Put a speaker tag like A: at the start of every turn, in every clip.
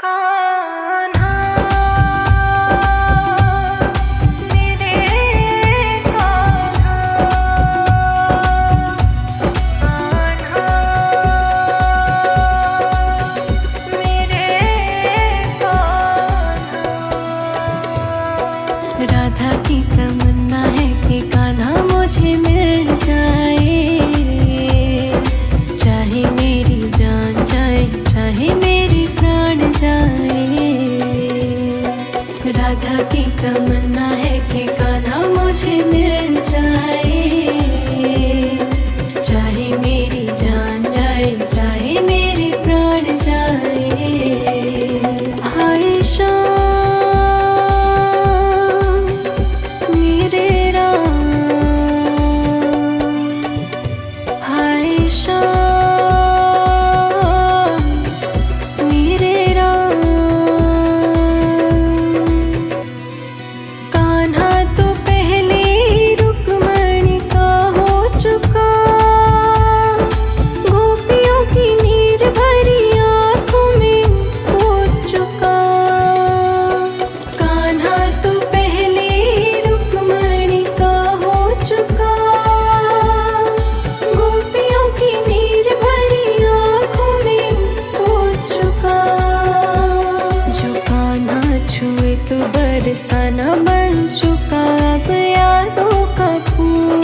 A: कान्हा मेरे कान्हा कान्हा मेरे कान्हा। राधा की तमन्ना है कि कान्हा मुझे मिल जाए, चाहे मेरी जान जाए चाहे मेरी प्राण जाए। राधा की तमन्ना है कि कान्हा मुझे मिल जाए, चाहे मेरी जान जाए चाहे मेरे प्राण जाए। हाय श्याम मेरे राम, हाय श्याम मेरे राम। कान्हा तो पहले रुक्मणी का हो चुका, गोपियों की नीर भरी आँखों में हो चुका। कान्हा तो पहले रुक्मणी का हो चुका, गोपियों की नीर भरी आँखों में हो चुका। जो कान्हा छुए तो बरसाना बन चुका अब यादों का फूल।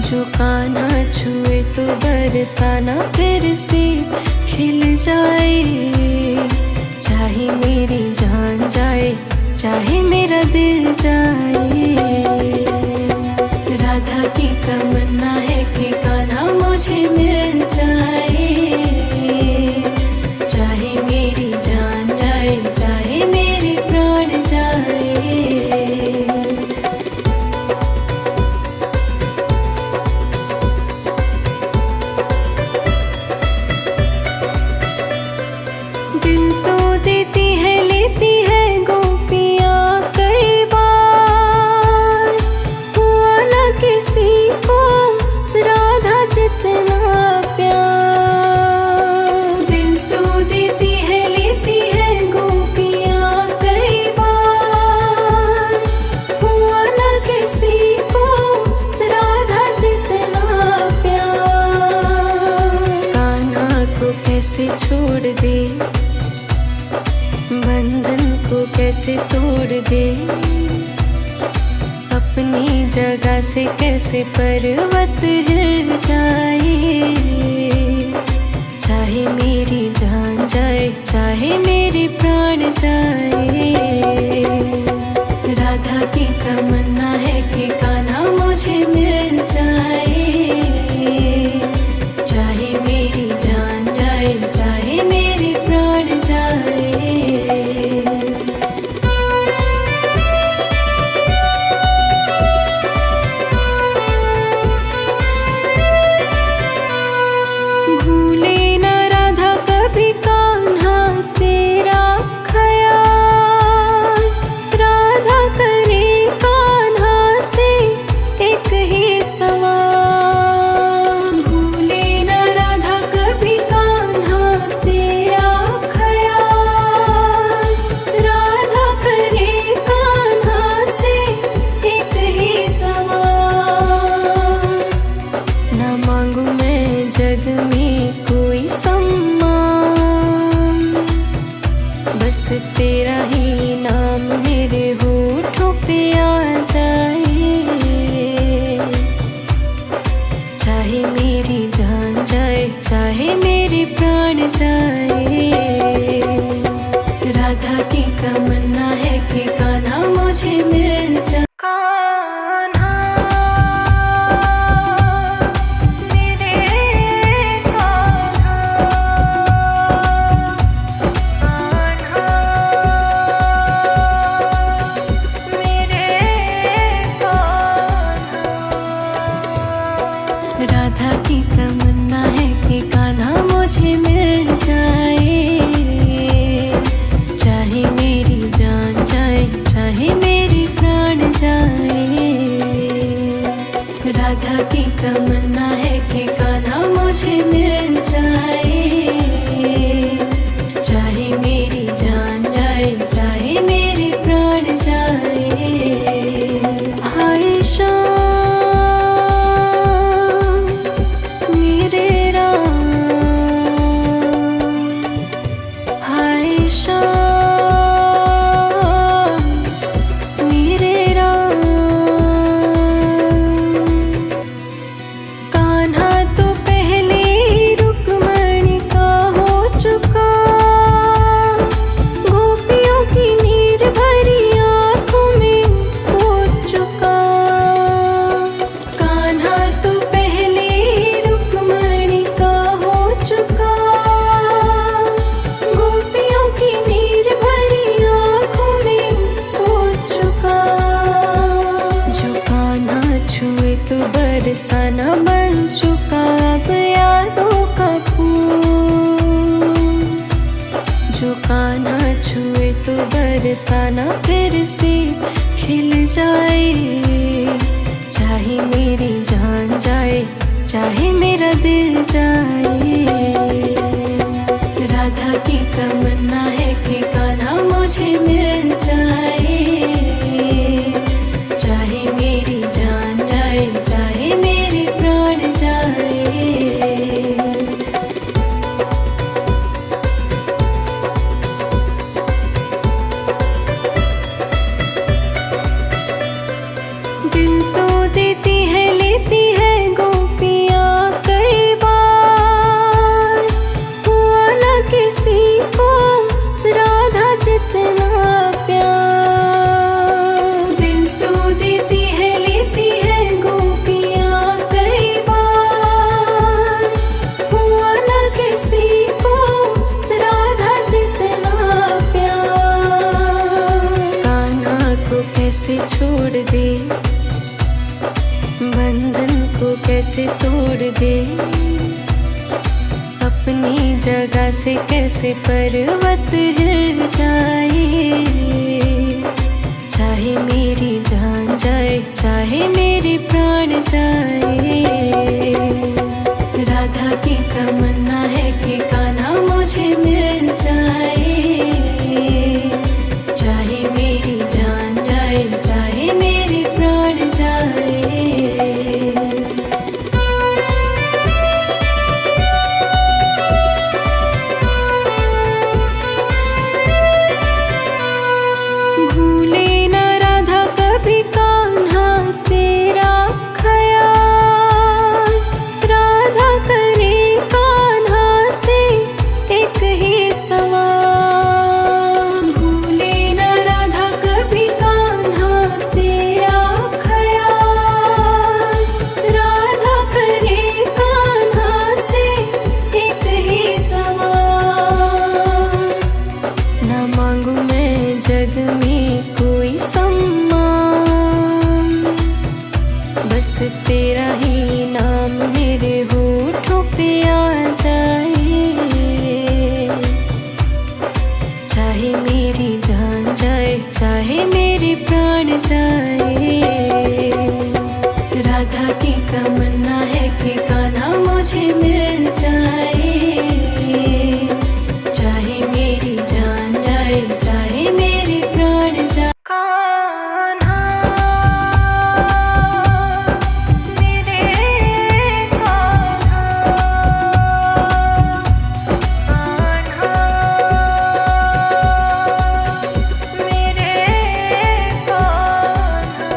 A: जो कान्हा छुए तो बरसाना फिर से खिल जाए, चाहे मेरी जान जाए चाहे मेरा दिल जाए। राधा की तमन्ना है कि कान्हा मुझे मिल जाए, चाहे मेरी जान जाए चाहे मेरे प्राण जाए। दिल तो देती है लेती है गोपियाँ कई बार, हुआ न किसी को राधा जितना प्यार। दिल तो देती है लेती है गोपियाँ कई बार, हुआ न किसी को राधा जितना प्यार। कान्हा को कैसे छोड़ दे, बंधन को कैसे तोड़ दे, अपनी जगह से कैसे पर्वत हिल जाए। चाहे मेरी जान जाए चाहे मेरे प्राण जाए। राधा की तमन्ना है कि कान्हा मुझे मिल जाए, चाहे मेरी जान जाए चाहे मेरे प्राण जाए। भूले न राधा कभी कान्हा तेरा ख्याल, राधा करे कान्हा से एक ही सवाल। भूले न राधा कभी कान्हा तेरा ख्याल, राधा करे कान्हा से एक ही सवाल। न मांगू मैं जग में कोई सम्मान, बस तेरा ही नाम मेरे होठों पे आ जाए। चाहे मेरी जान जाए चाहे मेरे प्राण जाए। राधा की तमन्ना है कि कान्हा मुझे मिल जाए। कान्हा मेरे कान्हा कान्हा मेरे कान्हा। राधा की तमन्ना है कि कान्हा मुझे मिल जाए, चाहे मेरी जान जाए चाहे मेरे प्राण जाए। श्याम मेरे राम। कान्हा तो पहले ही रुक्मणी का हो चुका, गोपियों की नीर भरी आंखों में हो चुका। कान्हा तो पहले ही रुक्मणी का हो चुका, गोपियों की नीर भरी आंखों में हो चुका। जो कान्हा छुए तो बरसाना बन चुका अब यादों का फूल। जो कान्हा छुए तो बरसाना फिर से खिल जाए, चाहे मेरी जान जाए चाहे मेरा दिल जाए। राधा की तमन्ना है कि कान्हा मुझे मिल जाए, चाहे मेरी जान जाए चाहे मेरे प्राण जाए। दिल तो देती है लेती है गोपियाँ कई बार, हुआ न किसी को राधा जितना प्यार। दिल तो देती है लेती है गोपियाँ कई बार, हुआ न किसी को राधा जितना प्यार। कान्हा को कैसे छोड़ दे, बंधन को कैसे तोड़ दे, अपनी जगह से कैसे पर्वत हिल जाए। चाहे मेरी जान जाए चाहे मेरे प्राण जाए। राधा की तमन्ना है कि कान्हा मुझे मिल जाए, चाहे मेरी जान जाए चाहे मेरे प्राण जाए। भूले न राधा कभी कान्हा तेरा ख्याल, राधा करे कान्हा से एक ही सवाल। भूले न राधा कभी कान्हा तेरा ख्याल, राधा करे कान्हा से एक ही सवाल। न मांगू मैं जग में कोई सम्मान, बस तेरा ही नाम मेरे होठों पे आ जाए। चाहे मेरी जान जाए चाहे मेरे प्राण जाए। राधा की तमन्ना है कि कान्हा मुझे मिल जाए, चाहे मेरी जान जाए चाहे मेरे प्राण जाए। कान्हा मेरे कान्हा, कान्हा मेरे कान्हा।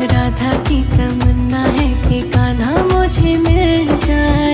A: राधा की तमन्ना है कि कान्हा मुझे मिल जाए,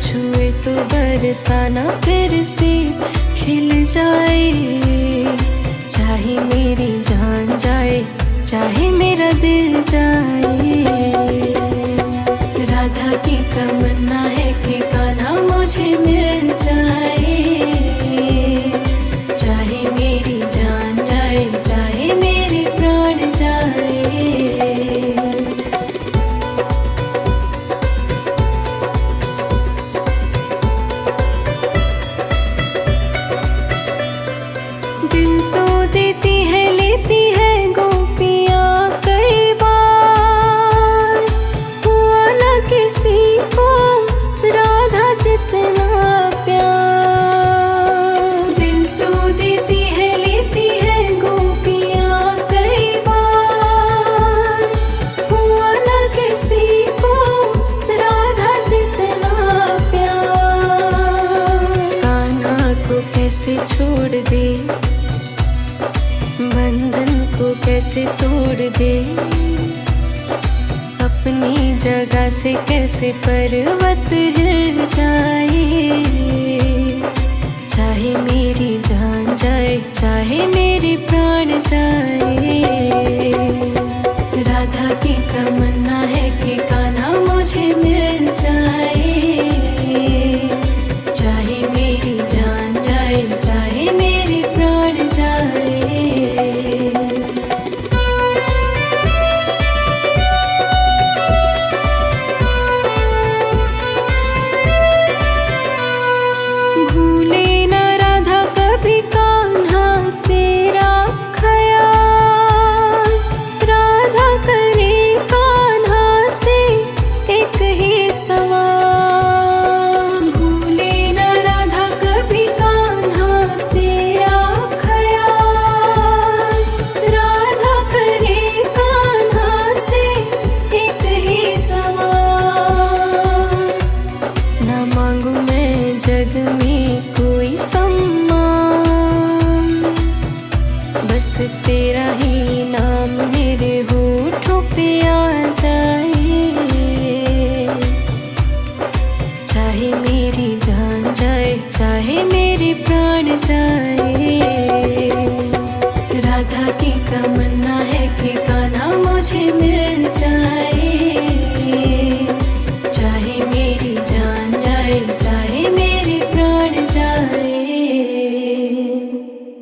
A: छुए तो बरसाना फिर से खिल जाए। चाहे मेरी जान जाए, चाहे मेरा दिल जाए। राधा की तमन्ना है कि कान्हा मुझे मिल जाए। चाहे मेरी जान जाए, चाहे मेरे प्राण जाए। दिल तो देती है लेती है गोपियाँ कई बार। हुआ ना किसी को राधा जितना प्यार। दिल तो देती है लेती है गोपियाँ कई बार। हुआ ना किसी को राधा जितना प्यार। कान्हा को कैसे छोड़ दे, बंधन को कैसे तोड़ दे। अपनी जगह से कैसे पर्वत हिल जाए। चाहे मेरी जान जाए, चाहे मेरे प्राण जाए। राधा की तमन्ना है कि कान्हा मुझे मिल जाए। चाहे मेरी जान जाए, चाहे मेरे प्राण जाए। भूले न राधा कभी कान्हा तेरा ख्याल। राधा करे कान्हा से एक ही सवाल। भूले न राधा कभी कान्हा तेरा ख्याल। राधा करे कान्हा से एक ही सवाल। न मांगू मैं जग में कोई सम्मान, बस तेरा ही नाम मेरे होठों पे आ जाए। चाहे मेरी जान जाए, चाहे मेरे प्राण जाए। राधा की तमन्ना